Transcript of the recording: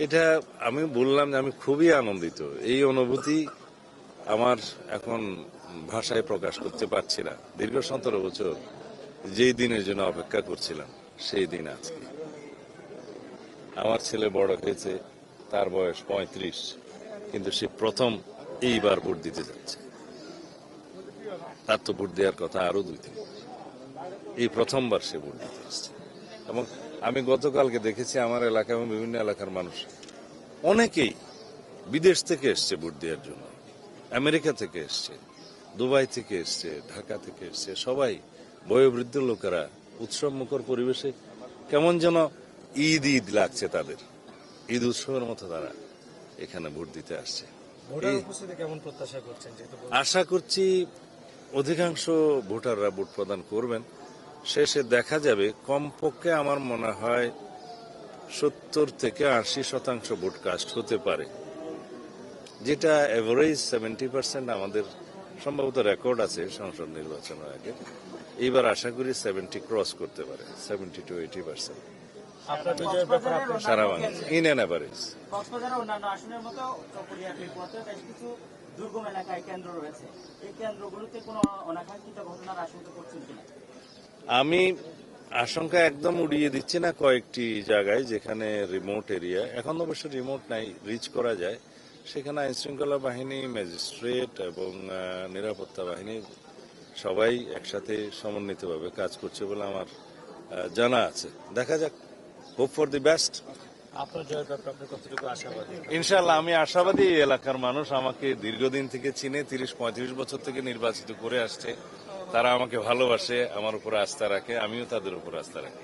এটা আমি বললাম যে আমি খুবই আনন্দিত। এই অনুভূতি আমার এখন ভাষায় প্রকাশ করতে পারছি না। দীর্ঘ 17 বছর যেই দিনের জন্য অপেক্ষা করছিলাম সেই দিন আজকে। আমার ছেলে বড় হয়েছে, তার বয়স 35, কিন্তু সে প্রথম এইবার ভোট দিতে যাচ্ছে। তার তো ভোট দেওয়ার কথা আরো 2-3। এই প্রথমবার সে ভোট দিতে আসছে। এবং আমি গতকালকে দেখেছি আমার এলাকা এবং বিভিন্ন এলাকার মানুষ অনেকেই বিদেশ থেকে এসছে ভোট দেওয়ার জন্য, আমেরিকা থেকে এসছে, দুবাই থেকে এসছে, ঢাকা থেকে এসছে। সবাই বয়োবৃদ্ধ লোকেরা উৎসব মুখর পরিবেশে কেমন যেন ঈদ ঈদ লাগছে তাদের, ঈদ উৎসবের মতো তারা এখানে ভোট দিতে আসছে। আশা করছি অধিকাংশ ভোটাররা ভোট প্রদান করবেন। শেষে দেখা যাবে কমপক্ষে আমার মনে হয় 70 থেকে 80% ভোট কাস্ট হতে পারে, যেটা এভারেজ 70% আমাদের সম্ভবত রেকর্ড আছে সংসদ নির্বাচনের আগে। এইবার আশা করি 70 ক্রস করতে পারে, 70 to 80% সারা বাংলাদেশ ইন অ্যান এভারেজ। অন্যান্য আসনের মতো বেশ কিছু দুর্গম এলাকায় কেন্দ্র রয়েছে, এই কেন্দ্রগুলোতে কোনো অনাকাঙ্ক্ষিত ঘটনার আশঙ্কা করছেন কিনা? আমি আশঙ্কা একদম উড়িয়ে দিচ্ছি না। কয়েকটি জায়গায় যেখানে রিমোট এরিয়া, এখন অবশ্য রিমোট নাই, রিচ করা যায়, সেখানে আইন শৃঙ্খলা বাহিনী, ম্যাজিস্ট্রেট এবং নিরাপত্তা বাহিনী সবাই একসাথে সমন্বিতভাবে কাজ করছে বলে আমার জানা আছে। দেখা যাক, হোপ ফর দি বেস্ট। আপনার জয়ের ব্যাপারে আপনি কতটুকু আশাবাদী? ইনশাআল্লাহ আমি আশাবাদী। এই এলাকার মানুষ আমাকে দীর্ঘদিন থেকে চিনে, 30-35 বছর থেকে নির্বাচিত করে আসছে। তারা আমাকে ভালোবাসে, আমার উপর আস্থা রাখে, আমিও তাদের উপর আস্থা রাখি।